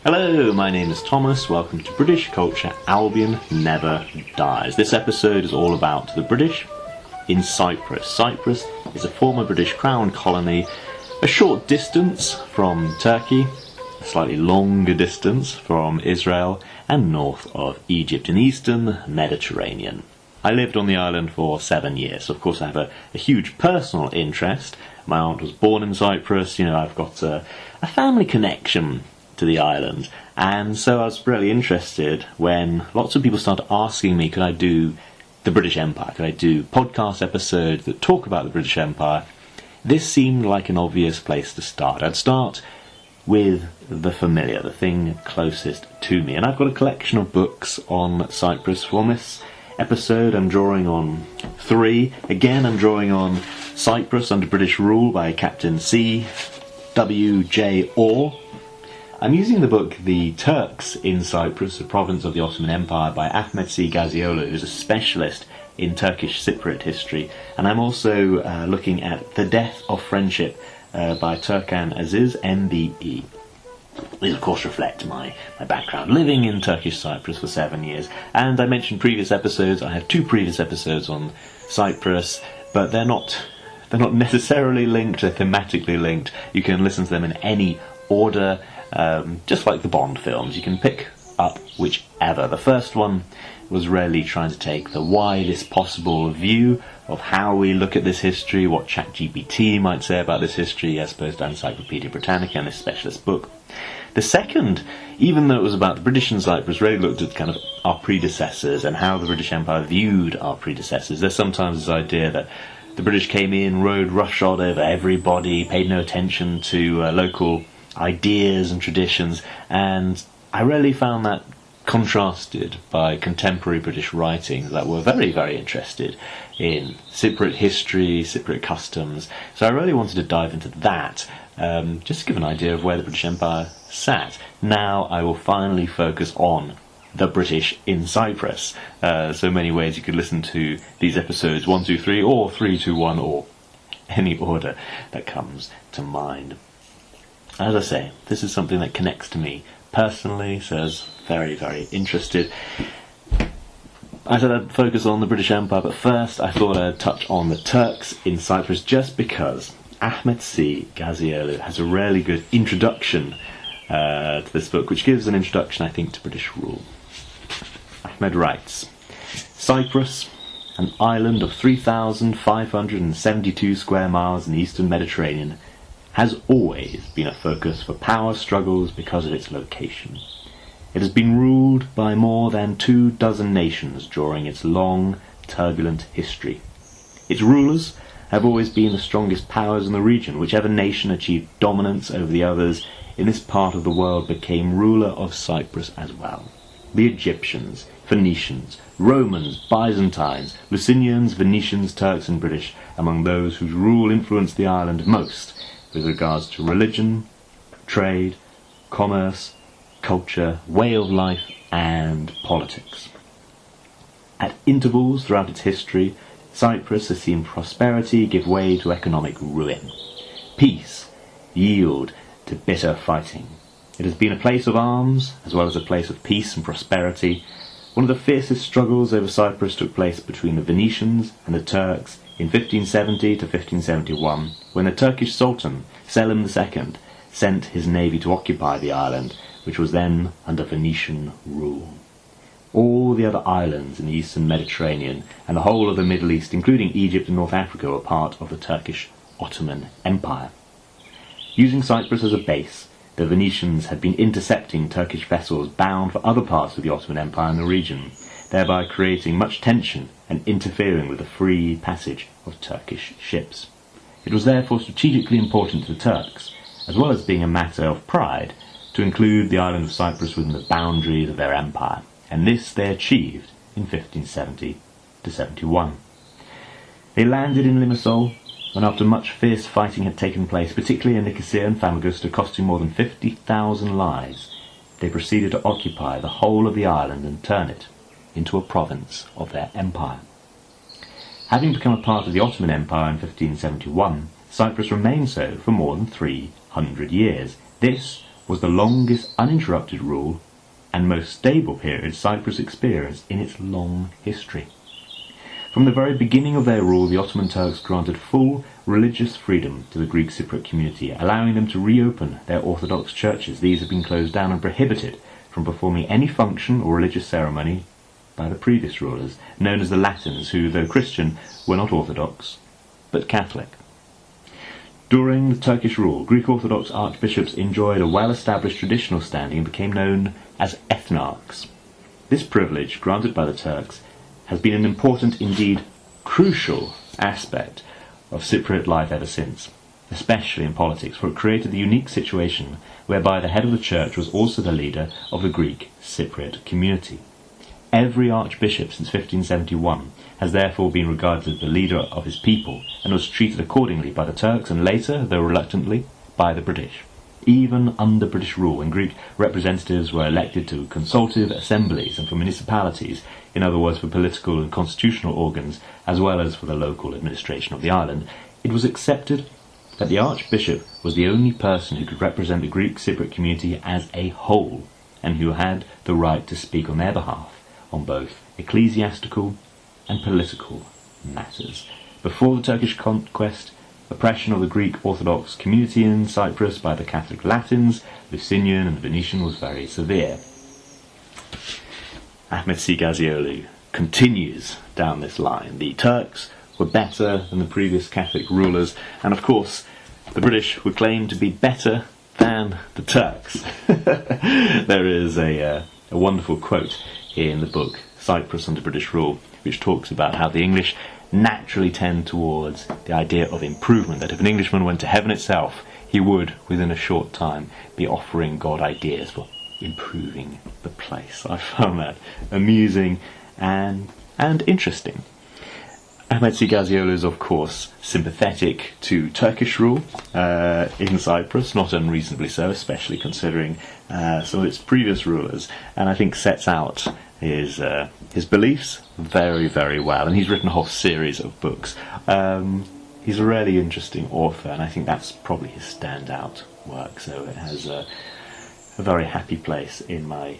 Hello, my name is Thomas. Welcome to British Culture Albion Never Dies. This episode is all about the British in Cyprus. Cyprus is a former British Crown colony, a short distance from Turkey, a slightly longer distance from Israel, and north of Egypt in the eastern Mediterranean. I lived on the island for 7 years. Of course, I have a huge personal interest. My aunt was born in Cyprus. I've got a family connection to the island, and so I was really interested when lots of people started asking me, could I do the British Empire? Could I do podcast episodes that talk about the British Empire? This seemed like an obvious place to start. I'd start with the familiar, the thing closest to me, and I've got a collection of books on Cyprus. For this episode I'm drawing on 3. Again, I'm drawing on Cyprus under British rule by Captain C. W.J. Orr. I'm using the book The Turks in Cyprus, a province of the Ottoman Empire by Ahmet Gazioğlu, who's a specialist in Turkish Cypriot history, and I'm also looking at The Death of Friendship by Türkan Aziz, MBE. These of course reflect my background living in Turkish Cyprus for 7 years, and I mentioned previous episodes. I have 2 previous episodes on Cyprus, but they're not necessarily linked, they're thematically linked. You can listen to them in any order, just like the Bond films. You can pick up whichever. The first one was really trying to take the widest possible view of how we look at this history, what ChatGPT might say about this history, as opposed to Encyclopedia Britannica and this specialist book. The second, even though it was about the British in Cyprus, really looked at kind of our predecessors and how the British Empire viewed our predecessors. There's sometimes this idea that the British came in, rode roughshod over everybody, paid no attention to local ideas and traditions, and I really found that contrasted by contemporary British writings that were very, very interested in Cypriot history, Cypriot customs. So I really wanted to dive into that, just to give an idea of where the British Empire sat. Now I will finally focus on the British in Cyprus. So many ways you could listen to these episodes, 1, 2, 3, or 3, 2, 1, or any order that comes to mind. As I say, this is something that connects to me personally, so I was very, very interested. I said I'd focus on the British Empire, but first I thought I'd touch on the Turks in Cyprus, just because Ahmet Gazioğlu has a really good introduction to this book, which gives an introduction, I think, to British rule. Ahmed writes, Cyprus, an island of 3,572 square miles in the eastern Mediterranean, has always been a focus for power struggles because of its location. It has been ruled by more than 24 nations during its long, turbulent history. Its rulers have always been the strongest powers in the region. Whichever nation achieved dominance over the others in this part of the world became ruler of Cyprus as well. The Egyptians, Phoenicians, Romans, Byzantines, Lusinians, Venetians, Turks and British, among those whose rule influenced the island most with regards to religion, trade, commerce, culture, way of life, and politics. At intervals throughout its history, Cyprus has seen prosperity give way to economic ruin, peace yield to bitter fighting. It has been a place of arms, as well as a place of peace and prosperity. One of the fiercest struggles over Cyprus took place between the Venetians and the Turks in 1570 to 1571, when the Turkish Sultan, Selim II, sent his navy to occupy the island, which was then under Venetian rule. All the other islands in the eastern Mediterranean and the whole of the Middle East, including Egypt and North Africa, were part of the Turkish Ottoman Empire. Using Cyprus as a base, the Venetians had been intercepting Turkish vessels bound for other parts of the Ottoman Empire in the region, thereby creating much tension and interfering with the free passage of Turkish ships. It was therefore strategically important to the Turks, as well as being a matter of pride, to include the island of Cyprus within the boundaries of their empire, and this they achieved in 1570 to 71. They landed in Limassol, and after much fierce fighting had taken place, particularly in Nicosia and Famagusta, costing more than 50,000 lives, they proceeded to occupy the whole of the island and turn it into a province of their empire. Having become a part of the Ottoman Empire in 1571, Cyprus remained so for more than 300 years. This was the longest uninterrupted rule and most stable period Cyprus experienced in its long history. From the very beginning of their rule, the Ottoman Turks granted full religious freedom to the Greek Cypriot community, allowing them to reopen their Orthodox churches. These had been closed down and prohibited from performing any function or religious ceremony by the previous rulers, known as the Latins, who, though Christian, were not Orthodox, but Catholic. During the Turkish rule, Greek Orthodox archbishops enjoyed a well-established traditional standing and became known as ethnarchs. This privilege, granted by the Turks, has been an important, indeed crucial, aspect of Cypriot life ever since, especially in politics, for it created the unique situation whereby the head of the church was also the leader of the Greek Cypriot community. Every archbishop since 1571 has therefore been regarded as the leader of his people and was treated accordingly by the Turks and later, though reluctantly, by the British. Even under British rule, when Greek representatives were elected to consultative assemblies and for municipalities, in other words for political and constitutional organs, as well as for the local administration of the island, it was accepted that the archbishop was the only person who could represent the Greek Cypriot community as a whole, and who had the right to speak on their behalf on both ecclesiastical and political matters. Before the Turkish conquest, oppression of the Greek Orthodox community in Cyprus by the Catholic Latins, Lusinian and Venetian was very severe. Ahmet Gazioğlu continues down this line. The Turks were better than the previous Catholic rulers, and of course the British would claim to be better than the Turks. There is a wonderful quote in the book Cyprus Under British Rule, which talks about how the English naturally tend towards the idea of improvement, that if an Englishman went to heaven itself, he would, within a short time, be offering God ideas for improving the place. I found that amusing and interesting. Ahmet Gazioğlu is, of course, sympathetic to Turkish rule in Cyprus, not unreasonably so, especially considering some of its previous rulers, and I think sets out his beliefs very, very well, and he's written a whole series of books. He's a really interesting author, and I think that's probably his standout work, so it has a very happy place in my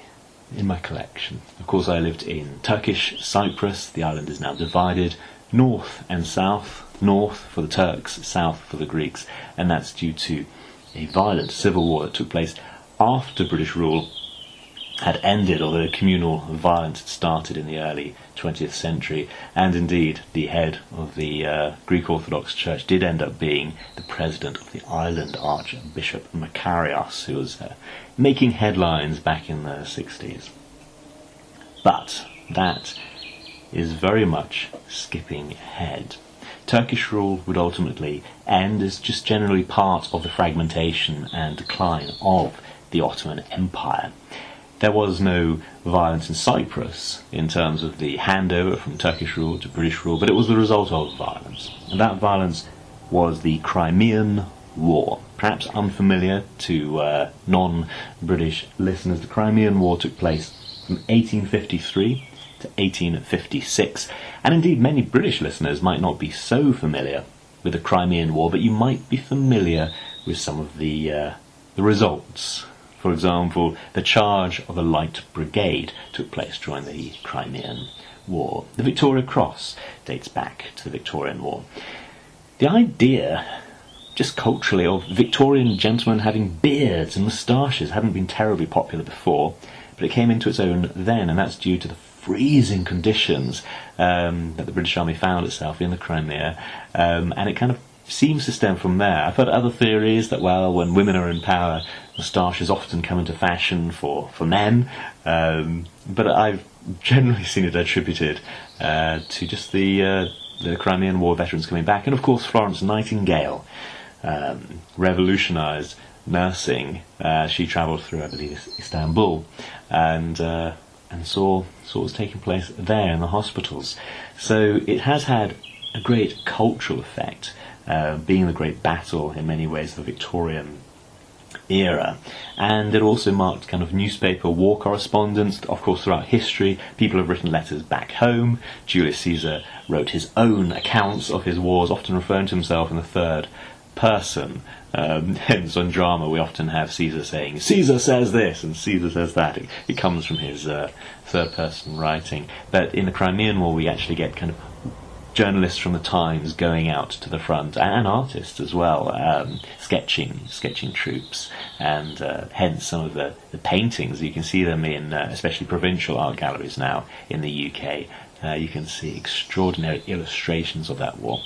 collection. Of course, I lived in Turkish Cyprus. The island is now divided north and south, north for the Turks, south for the Greeks, and that's due to a violent civil war that took place after British rule had ended, although communal violence had started in the early 20th century, and indeed the head of the Greek Orthodox Church did end up being the president of the island, Archbishop Makarios, who was making headlines back in the 60s. But that is very much skipping ahead. Turkish rule would ultimately end as just generally part of the fragmentation and decline of the Ottoman Empire. There was no violence in Cyprus in terms of the handover from Turkish rule to British rule, but it was the result of violence. And that violence was the Crimean War. Perhaps unfamiliar to non-British listeners, the Crimean War took place from 1853 to 1856. And indeed, many British listeners might not be so familiar with the Crimean War, but you might be familiar with some of the results. For example, the charge of a light brigade took place during the Crimean War. The Victoria Cross dates back to the Victorian War. The idea, just culturally, of Victorian gentlemen having beards and moustaches hadn't been terribly popular before, but it came into its own then, and that's due to the freezing conditions that the British Army found itself in the Crimea, and it kind of seems to stem from there. I've heard other theories that, well, when women are in power, moustaches often come into fashion for men, but I've generally seen it attributed to just the Crimean War veterans coming back, and of course Florence Nightingale revolutionised nursing. She travelled through, I believe, Istanbul, and saw what was taking place there in the hospitals. So it has had a great cultural effect, being the great battle in many ways of the Victorian era, and it also marked kind of newspaper war correspondence. Of course, throughout history, people have written letters back home. Julius Caesar wrote his own accounts of his wars, often referring to himself in the third person. Hence on drama we often have Caesar saying, Caesar says this and Caesar says that. It comes from his third person writing. But in the Crimean War we actually get kind of journalists from the Times going out to the front, and artists as well, sketching troops, and hence some of the paintings. You can see them in especially provincial art galleries now in the UK. You can see extraordinary illustrations of that war.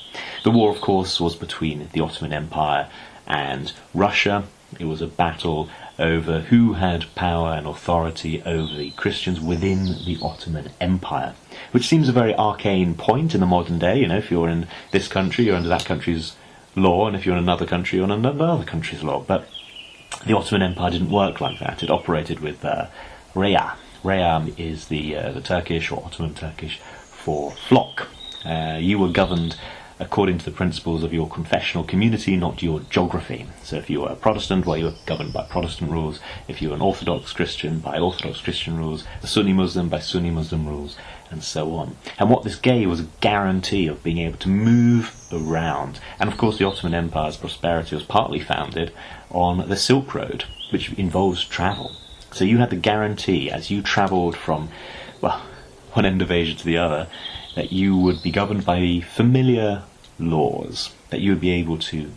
The war, of course, was between the Ottoman Empire and Russia. It was a battle over who had power and authority over the Christians within the Ottoman Empire, which seems a very arcane point in the modern day. If you're in this country, you're under that country's law, and if you're in another country, you're under another country's law. But the Ottoman Empire didn't work like that. It operated with Rea. Rea is the Turkish, or Ottoman Turkish, for flock. You were governed according to the principles of your confessional community, not your geography. So if you were a Protestant, well, you were governed by Protestant rules. If you were an Orthodox Christian, by Orthodox Christian rules. A Sunni Muslim, by Sunni Muslim rules, and so on. And what this gave was a guarantee of being able to move around. And of course the Ottoman Empire's prosperity was partly founded on the Silk Road, which involves travel. So you had the guarantee, as you travelled from, well, one end of Asia to the other, that you would be governed by the familiar laws, that you would be able to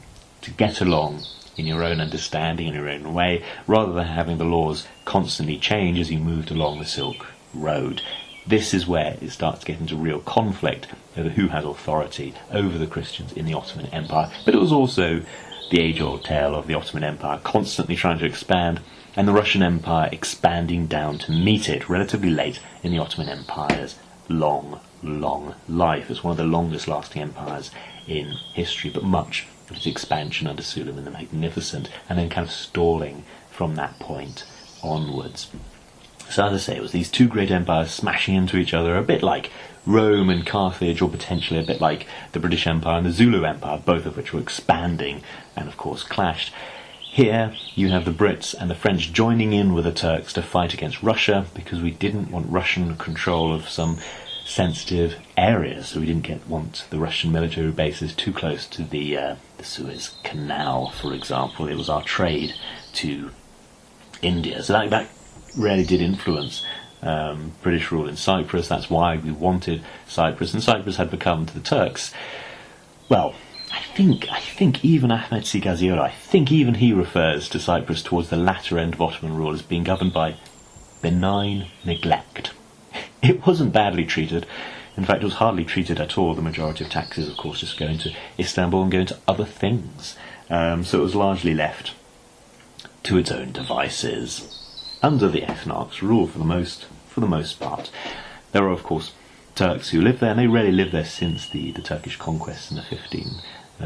get along in your own understanding, in your own way, rather than having the laws constantly change as you moved along the Silk Road. This is where it starts to get into real conflict over who has authority over the Christians in the Ottoman Empire. But it was also the age-old tale of the Ottoman Empire constantly trying to expand, and the Russian Empire expanding down to meet it relatively late in the Ottoman Empire's long life. It's one of the longest lasting empires in history, but much of its expansion under Suleiman the Magnificent, and then kind of stalling from that point onwards. So as I say, it was these two great empires smashing into each other, a bit like Rome and Carthage, or potentially a bit like the British Empire and the Zulu Empire, both of which were expanding and of course clashed. Here you have the Brits and the French joining in with the Turks to fight against Russia, because we didn't want Russian control of some sensitive areas, so we didn't want the Russian military bases too close to the Suez Canal, for example. It was our trade to India, so that really did influence British rule in Cyprus. That's why we wanted Cyprus, and Cyprus had become to the Turks, well, I think even Ahmet Gazioğlu, I think even he refers to Cyprus towards the latter end of Ottoman rule as being governed by benign neglect. It wasn't badly treated. In fact, it was hardly treated at all. The majority of taxes, of course, just going to Istanbul and going to other things. So it was largely left to its own devices, under the ethnarch's rule for the most part. There are, of course, Turks who live there, and they rarely lived there since the Turkish conquest in the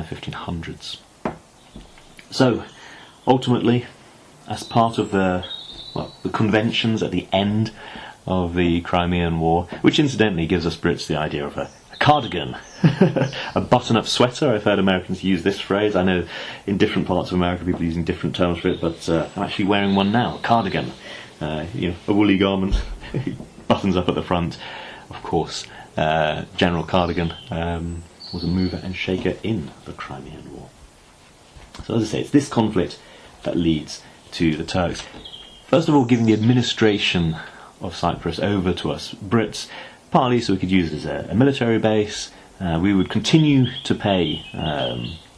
1500s. So, ultimately, as part of the conventions at the end of the Crimean War, which incidentally gives us Brits the idea of a cardigan, a button-up sweater. I've heard Americans use this phrase. I know in different parts of America people are using different terms for it, but I'm actually wearing one now, a cardigan. A woolly garment, buttons up at the front. Of course, General Cardigan was a mover and shaker in the Crimean War. So as I say, it's this conflict that leads to the Turks, first of all, giving the administration of Cyprus over to us Brits, partly so we could use it as a military base. We would continue to pay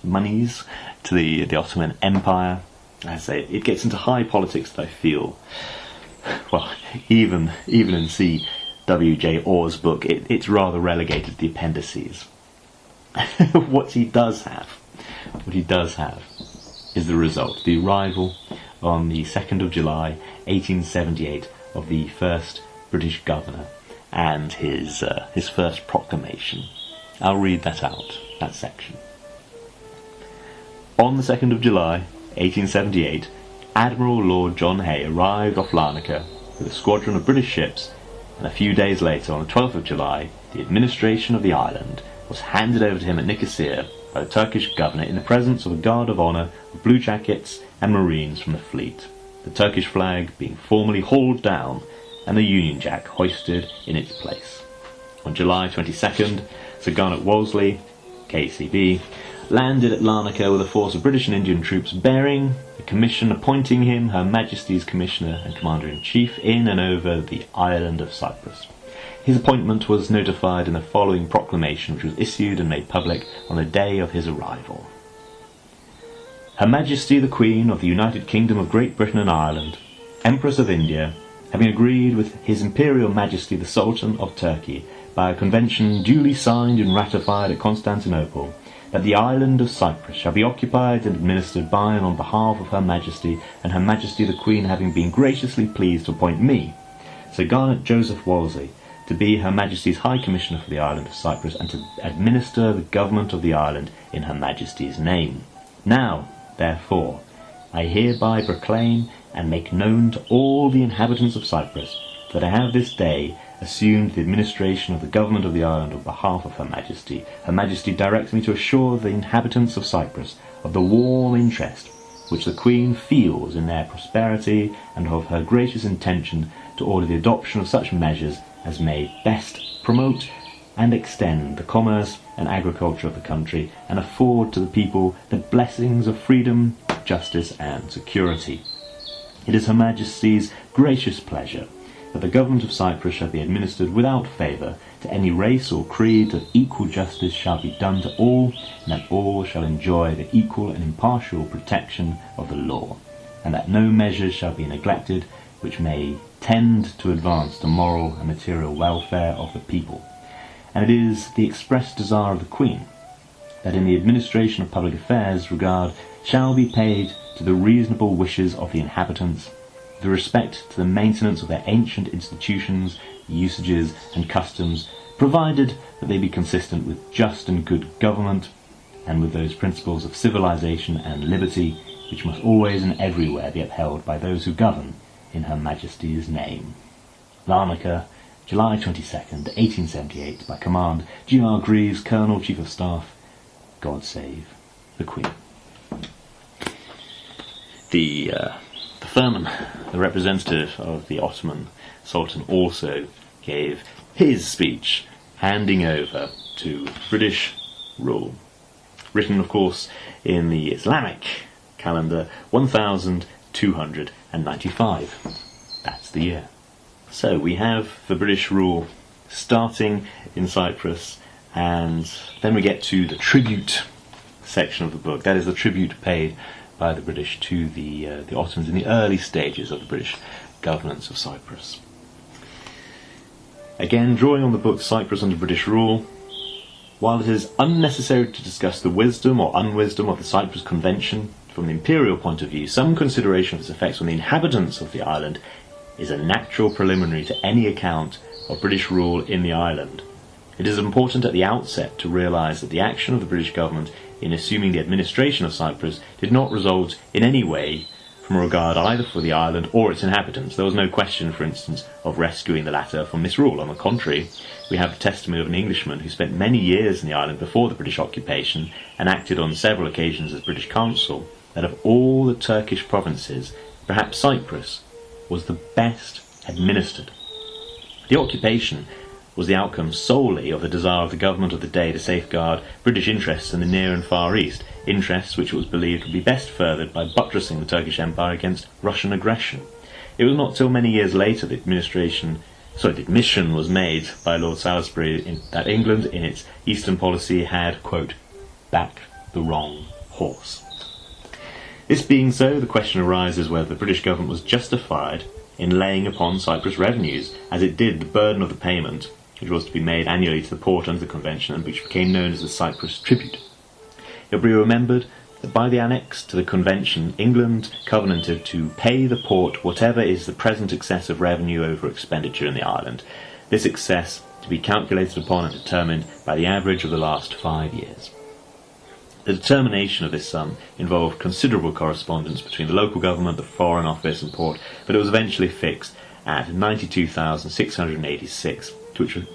monies to the Ottoman Empire. As I say, it gets into high politics that I feel, well, even in C.W.J. Orr's book, it's rather relegated to the appendices. What he does have is the result, the arrival on the 2nd of July 1878 of the first British governor and his first proclamation. I'll read that out, that section. On the 2nd of July 1878, Admiral Lord John Hay arrived off Larnaca with a squadron of British ships, and a few days later, on the 12th of July, the administration of the island was handed over to him at Nicosia by the Turkish governor in the presence of a guard of honour of bluejackets and marines from the fleet, the Turkish flag being formally hauled down and the Union Jack hoisted in its place. On July 22nd, Sir Garnet Wolseley, KCB, landed at Larnaca with a force of British and Indian troops bearing a commission appointing him Her Majesty's Commissioner and Commander-in-Chief in and over the island of Cyprus. His appointment was notified in the following proclamation, which was issued and made public on the day of his arrival. Her Majesty the Queen of the United Kingdom of Great Britain and Ireland, Empress of India, having agreed with His Imperial Majesty the Sultan of Turkey by a convention duly signed and ratified at Constantinople, that the island of Cyprus shall be occupied and administered by and on behalf of Her Majesty, and Her Majesty the Queen having been graciously pleased to appoint me, Sir Garnet Joseph Wolsey, to be Her Majesty's High Commissioner for the island of Cyprus, and to administer the government of the island in Her Majesty's name. Now, therefore, I hereby proclaim and make known to all the inhabitants of Cyprus that I have this day assumed the administration of the government of the island on behalf of Her Majesty. Her Majesty directs me to assure the inhabitants of Cyprus of the warm interest which the Queen feels in their prosperity, and of her gracious intention to order the adoption of such measures as may best promote and extend the commerce and agriculture of the country, and afford to the people the blessings of freedom, justice and security. It is Her Majesty's gracious pleasure that the government of Cyprus shall be administered without favour to any race or creed, that equal justice shall be done to all, and that all shall enjoy the equal and impartial protection of the law, and that no measures shall be neglected which may tend to advance the moral and material welfare of the people. And it is the express desire of the Queen that in the administration of public affairs regard shall be paid to the reasonable wishes of the inhabitants, the respect to the maintenance of their ancient institutions, usages and customs, provided that they be consistent with just and good government, and with those principles of civilization and liberty which must always and everywhere be upheld by those who govern in Her Majesty's name. Larnaca, July 22nd, 1878, by command G.R. Greaves, Colonel, Chief of Staff. God save the Queen. The Firman, the representative of the Ottoman Sultan, also gave his speech handing over to British rule, written of course in the Islamic calendar 1295. That's the year. So we have the British rule starting in Cyprus, and then we get to the tribute section of the book. That is the tribute paid by the British to the Ottomans in the early stages of the British governance of Cyprus. Again, drawing on the book Cyprus Under British Rule, while it is unnecessary to discuss the wisdom or unwisdom of the Cyprus Convention from the imperial point of view, some consideration of its effects on the inhabitants of the island is a natural preliminary to any account of British rule in the island. It is important at the outset to realise that the action of the British government in assuming the administration of Cyprus did not result in any way from a regard either for the island or its inhabitants. There was no question, for instance, of rescuing the latter from misrule. On the contrary, we have the testimony of an Englishman who spent many years in the island before the British occupation and acted on several occasions as British consul, that of all the Turkish provinces, perhaps Cyprus was the best administered. The occupation was the outcome solely of the desire of the government of the day to safeguard British interests in the Near and Far East, interests which it was believed would be best furthered by buttressing the Turkish Empire against Russian aggression. It was not till many years later the admission was made by Lord Salisbury that England, in its Eastern policy, had, quote, backed the wrong horse. This being so, the question arises whether the British government was justified in laying upon Cyprus revenues, as it did the burden of the payment, which was to be made annually to the port under the convention, and which became known as the Cyprus tribute. It will be remembered that by the annex to the convention, England covenanted to pay the port whatever is the present excess of revenue over expenditure in the island, this excess to be calculated upon and determined by the average of the last 5 years. The determination of this sum involved considerable correspondence between the local government, the Foreign Office and port, but it was eventually fixed at 92,686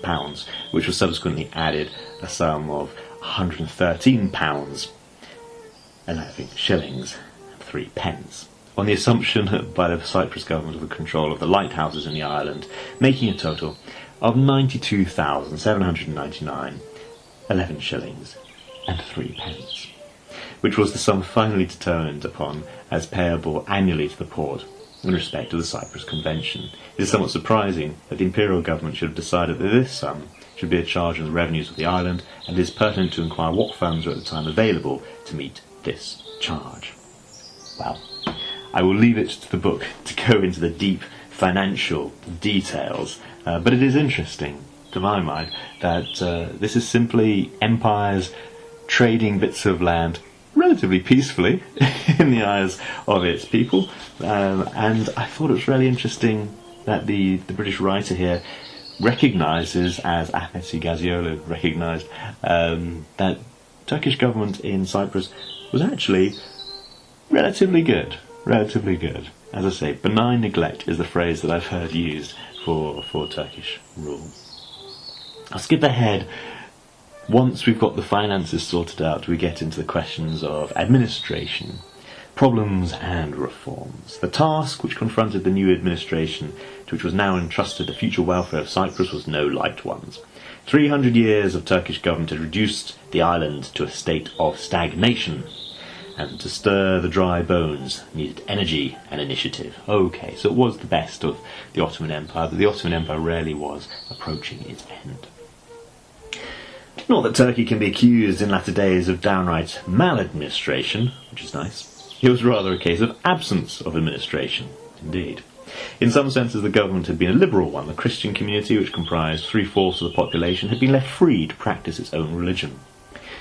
pounds, which was subsequently added a sum of £113, 11 shillings and 3 pence, on the assumption by the Cyprus government of the control of the lighthouses in the island, making a total of 92,799, 11 shillings and 3 pence. which was the sum finally determined upon as payable annually to the Porte in respect of the Cyprus Convention. It is somewhat surprising that the imperial government should have decided that this sum should be a charge on the revenues of the island, and it is pertinent to inquire what funds were at the time available to meet this charge. Well, I will leave it to the book to go into the deep financial details, but it is interesting, to my mind, that this is simply empires trading bits of land relatively peacefully in the eyes of its people, and I thought it was really interesting that the British writer here recognises, as Ahmet Gazioğlu recognised, that Turkish government in Cyprus was actually relatively good. As I say, benign neglect is the phrase that I've heard used for Turkish rule. I'll skip ahead. Once we've got the finances sorted out, we get into the questions of administration, problems and reforms. The task which confronted the new administration, to which was now entrusted the future welfare of Cyprus, was no light one. 300 years of Turkish government had reduced the island to a state of stagnation, and to stir the dry bones needed energy and initiative. Okay, so it was the best of the Ottoman Empire, but the Ottoman Empire really was approaching its end. Not that Turkey can be accused in latter days of downright maladministration, which is nice. It was rather a case of absence of administration, indeed. In some senses the government had been a liberal one. The Christian community, which comprised 3/4 of the population, had been left free to practice its own religion.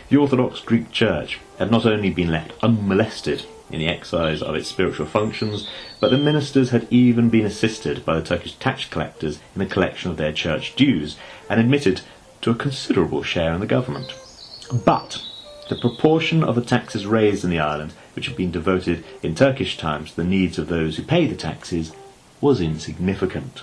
The Orthodox Greek Church had not only been left unmolested in the exercise of its spiritual functions, but the ministers had even been assisted by the Turkish tax collectors in the collection of their church dues, and admitted to a considerable share in the government. But the proportion of the taxes raised in the island, which had been devoted in Turkish times to the needs of those who paid the taxes, was insignificant.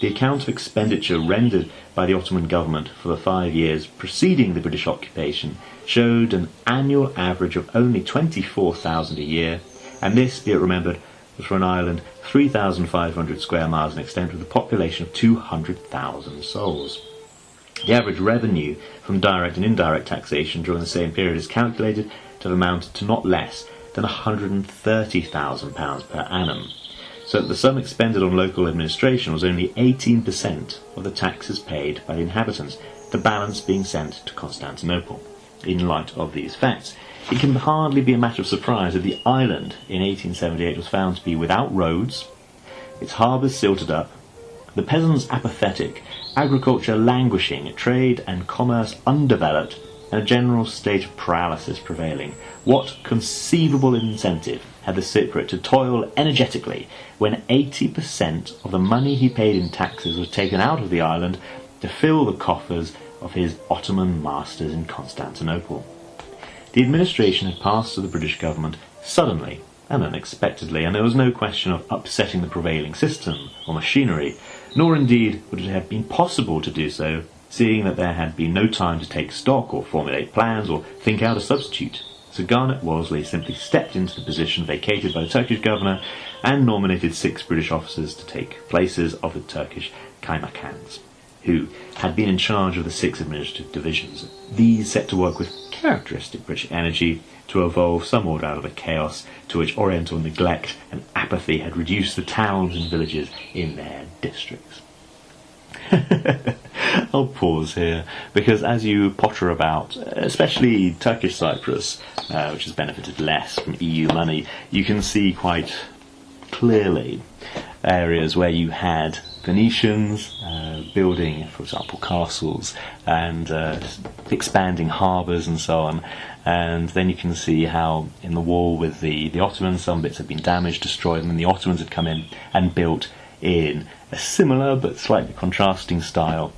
The account of expenditure rendered by the Ottoman government for the 5 years preceding the British occupation showed an annual average of only 24,000 a year, and this, be it remembered, was for an island 3,500 square miles in extent with a population of 200,000 souls. The average revenue from direct and indirect taxation during the same period is calculated to have amounted to not less than £130,000 per annum, so that the sum expended on local administration was only 18% of the taxes paid by the inhabitants, the balance being sent to Constantinople. In light of these facts, it can hardly be a matter of surprise that the island in 1878 was found to be without roads, its harbours silted up, the peasants apathetic, agriculture languishing, trade and commerce undeveloped, and a general state of paralysis prevailing. What conceivable incentive had the Cypriot to toil energetically when 80% of the money he paid in taxes was taken out of the island to fill the coffers of his Ottoman masters in Constantinople? The administration had passed to the British government suddenly and unexpectedly, and there was no question of upsetting the prevailing system or machinery, nor indeed would it have been possible to do so, seeing that there had been no time to take stock or formulate plans or think out a substitute. So Garnet Wolseley simply stepped into the position vacated by the Turkish governor and nominated 6 British officers to take places of the Turkish Kaymakams, who had been in charge of the 6 administrative divisions. These set to work with characteristic British energy to evolve some order out of the chaos to which Oriental neglect and apathy had reduced the towns and villages in their districts. I'll pause here, because as you potter about, especially Turkish Cyprus, which has benefited less from EU money, you can see quite clearly areas where you had Venetians building, for example, castles and expanding harbours and so on, and then you can see how in the war with the Ottomans some bits had been damaged, destroyed, and then the Ottomans had come in and built in a similar but slightly contrasting style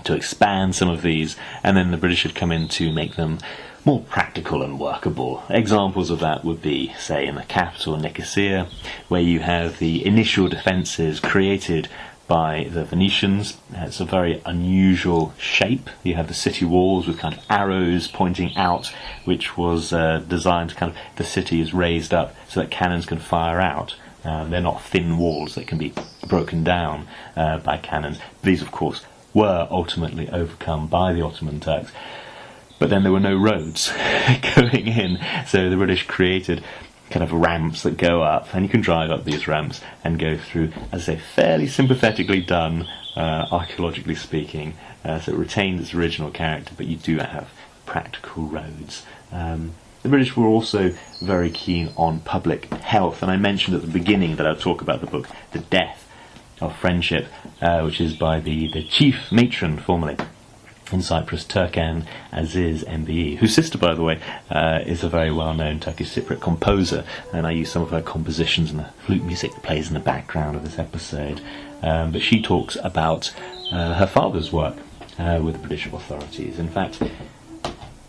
to expand some of these, and then the British had come in to make them more practical and workable. Examples of that would be, say, in the capital, Nicosia, where you have the initial defences created by the Venetians. It's a very unusual shape. You have the city walls with kind of arrows pointing out, which was designed to kind of, the city is raised up so that cannons can fire out. They're not thin walls that can be broken down by cannons. These, of course, were ultimately overcome by the Ottoman Turks. but then there were no roads going in, so the British created kind of ramps that go up, and you can drive up these ramps and go through, as I say, fairly sympathetically done, archaeologically speaking, so it retains its original character, but you do have practical roads. The British were also very keen on public health, and I mentioned at the beginning that I'll talk about the book The Death of Friendship, which is by the chief matron, formerly, in Cyprus, Turkan Aziz MBE, whose sister, by the way, is a very well-known Turkish Cypriot composer, and I use some of her compositions and the flute music that plays in the background of this episode. But she talks about her father's work with the British authorities. In fact,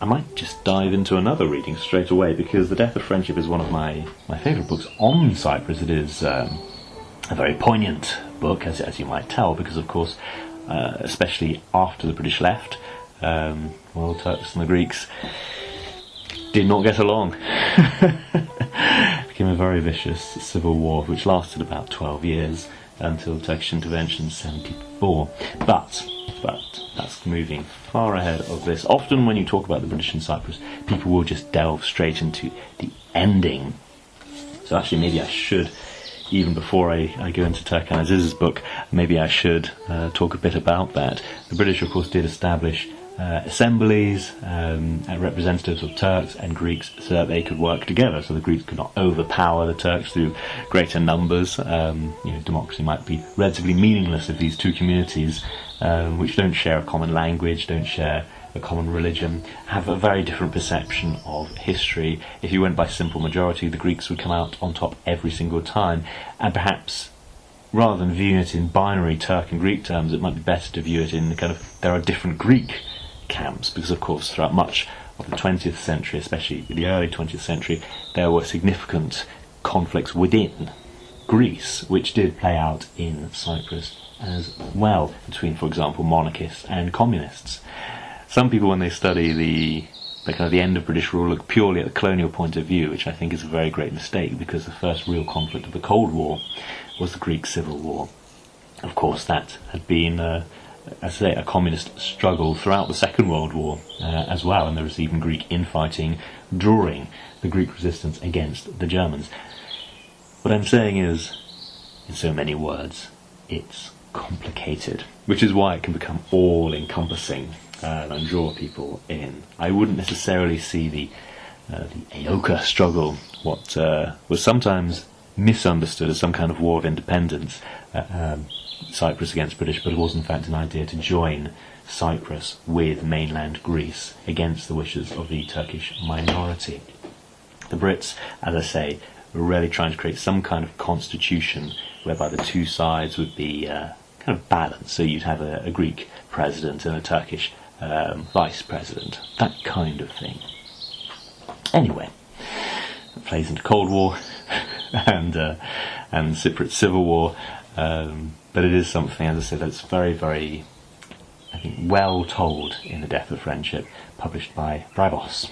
I might just dive into another reading straight away, because The Death of Friendship is one of my favourite books on Cyprus. It is a very poignant book, as you might tell, because, of course, especially after the British left, the Turks and the Greeks did not get along. It became a very vicious civil war, which lasted about 12 years, until the Turkish intervention in 1974. But that's moving far ahead of this. Often when you talk about the British in Cyprus, people will just delve straight into the ending. So actually maybe I should, even before I go into Turkan Aziz's book, maybe I should talk a bit about that. The British, of course, did establish assemblies and representatives of Turks and Greeks so that they could work together, so the Greeks could not overpower the Turks through greater numbers. Democracy might be relatively meaningless if these two communities, which don't share a common language, don't share a common religion, have a very different perception of history. If you went by simple majority, the Greeks would come out on top every single time, and perhaps rather than viewing it in binary Turk and Greek terms, it might be better to view it in the kind of, there are different Greek camps, because of course throughout much of the 20th century, especially the early 20th century, there were significant conflicts within Greece, which did play out in Cyprus as well, between, for example, monarchists and communists. Some people, when they study the kind of the end of British rule, look purely at the colonial point of view, which I think is a very great mistake, because the first real conflict of the Cold War was the Greek Civil War. Of course, that had been, as I say, a communist struggle throughout the Second World War as well, and there was even Greek infighting during the Greek resistance against the Germans. What I'm saying is, in so many words, it's complicated, which is why it can become all-encompassing and draw people in. I wouldn't necessarily see the Aoka struggle, what was sometimes misunderstood as some kind of war of independence, Cyprus against British, but it was in fact an idea to join Cyprus with mainland Greece against the wishes of the Turkish minority. The Brits, as I say, were really trying to create some kind of constitution whereby the two sides would be kind of balanced. So you'd have a Greek president and a Turkish vice president, that kind of thing. Anyway, it plays into Cold War and Cypriot Civil War, but it is something, as I said, that's very, very, I think, well told in The Death of Friendship, published by Bribos.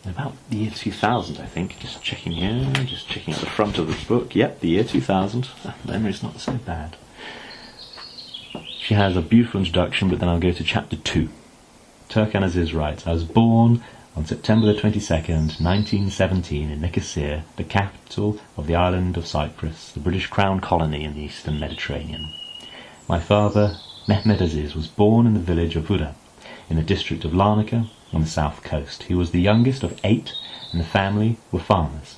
About the year 2000, I think. Just checking here, just checking at the front of the book. Yep, the year 2000. Memory's not so bad. She has a beautiful introduction, but then I'll go to chapter 2. Turkan Aziz writes, I was born on September the 22nd, 1917, in Nicosia, the capital of the island of Cyprus, the British Crown colony in the eastern Mediterranean. My father, Mehmed Aziz, was born in the village of Uda, in the district of Larnaca, on the south coast. He was the youngest of 8, and the family were farmers.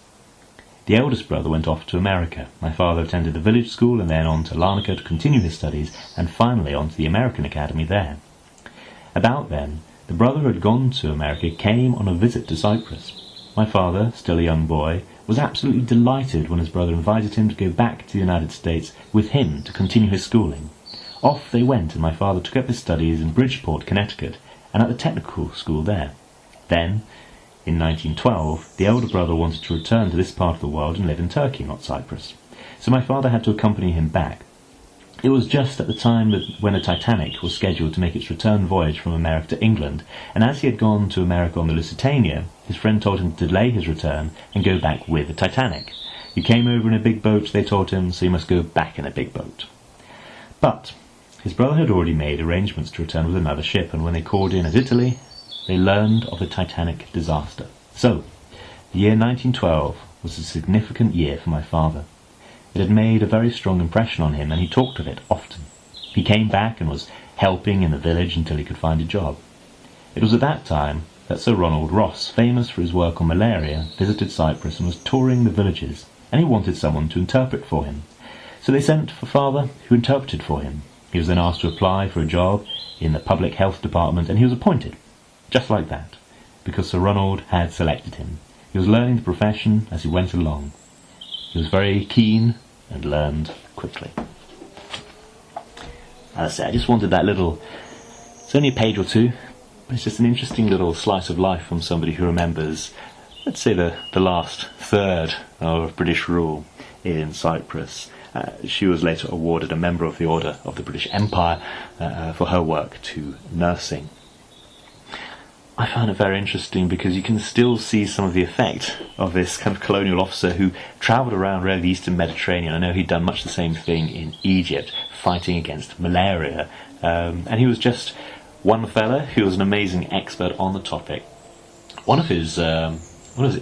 The eldest brother went off to America. My father attended the village school and then on to Larnaca to continue his studies, and finally on to the American Academy there. About then, the brother who had gone to America came on a visit to Cyprus. My father, still a young boy, was absolutely delighted when his brother invited him to go back to the United States with him to continue his schooling. Off they went, and my father took up his studies in Bridgeport, Connecticut, and at the technical school there. Then, in 1912, the elder brother wanted to return to this part of the world and live in Turkey, not Cyprus. So my father had to accompany him back. It was just at the time when the Titanic was scheduled to make its return voyage from America to England, and as he had gone to America on the Lusitania, his friend told him to delay his return and go back with the Titanic. You came over in a big boat, they told him, so you must go back in a big boat. But His brother had already made arrangements to return with another ship, and when they called in at Italy, they learned of the Titanic disaster. So, the year 1912 was a significant year for my father. It had made a very strong impression on him, and he talked of it often. He came back and was helping in the village until he could find a job. It was at that time that Sir Ronald Ross, famous for his work on malaria, visited Cyprus and was touring the villages, and he wanted someone to interpret for him. So they sent for father, who interpreted for him. He was then asked to apply for a job in the public health department, and he was appointed, just like that, because Sir Ronald had selected him. He was learning the profession as he went along. He was very keen and learned quickly. As I say, I just wanted that little, it's only a page or two, but it's just an interesting little slice of life from somebody who remembers, let's say, the last third of British rule in Cyprus. She was later awarded a Member of the Order of the British Empire for her work to nursing. I found it very interesting because you can still see some of the effect of this kind of colonial officer who travelled around really the eastern Mediterranean. I know he'd done much the same thing in Egypt, fighting against malaria, and he was just one fella who was an amazing expert on the topic. One of his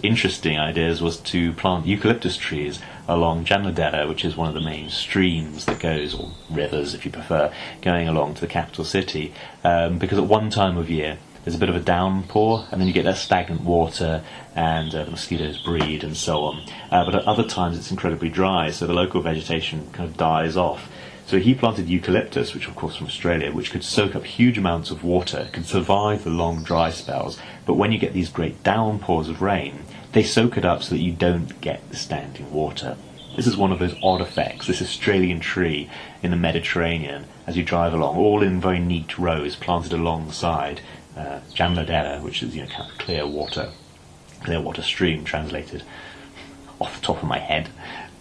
interesting ideas was to plant eucalyptus trees along Janladera, which is one of the main streams that goes, or rivers if you prefer, going along to the capital city, because at one time of year there's a bit of a downpour, and then you get that stagnant water, and the mosquitoes breed, and so on. But at other times it's incredibly dry, so the local vegetation kind of dies off. So he planted eucalyptus, which of course from Australia, which could soak up huge amounts of water, could survive the long dry spells, but when you get these great downpours of rain, they soak it up so that you don't get the standing water. This is one of those odd effects, this Australian tree in the Mediterranean, as you drive along, all in very neat rows, planted alongside Janladera, which is kind of clear water stream, translated off the top of my head.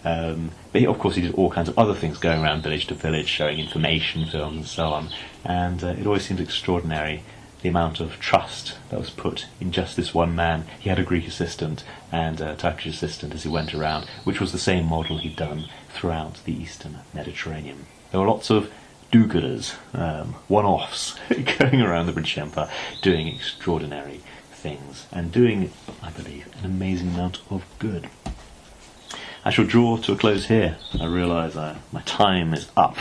But of course he did all kinds of other things, going around village to village, showing information films and so on, and it always seems extraordinary the amount of trust that was put in just this one man. He had a Greek assistant and a Turkish assistant as he went around, which was the same model he'd done throughout the eastern Mediterranean. There were lots of do-gooders, one-offs, going around the British Empire doing extraordinary things and doing, I believe, an amazing amount of good. I shall draw to a close here. I realise my time is up.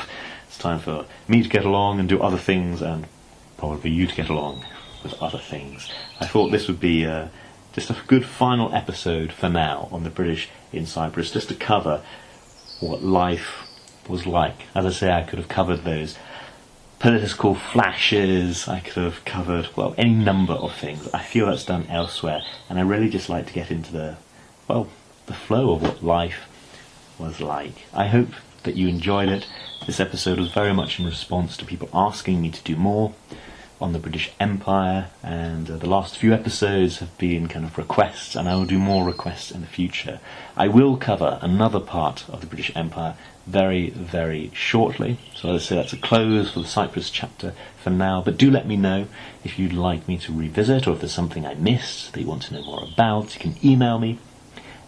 It's time for me to get along and do other things, and probably you to get along with other things. I thought this would be just a good final episode for now on the British in Cyprus, just to cover what life was like. As I say, I could have covered those political flashes, I could have covered, well, any number of things. I feel that's done elsewhere, and I really just like to get into the flow of what life was like. I hope that you enjoyed it. This episode was very much in response to people asking me to do more on the British Empire, and the last few episodes have been kind of requests, and I will do more requests in the future. I will cover another part of the British Empire very, very shortly, so as I say, that's a close for the Cyprus chapter for now, but do let me know if you'd like me to revisit, or if there's something I missed that you want to know more about. You can email me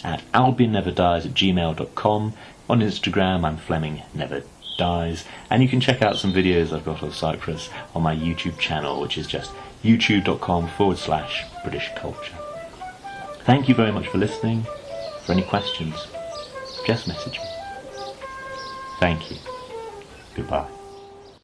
at albionneverdies@gmail.com. On Instagram, I'm FlemingNeverDies, and you can check out some videos I've got of Cyprus on my YouTube channel, which is just youtube.com/British Culture. Thank you very much for listening. For any questions, just message me. Thank you. Goodbye.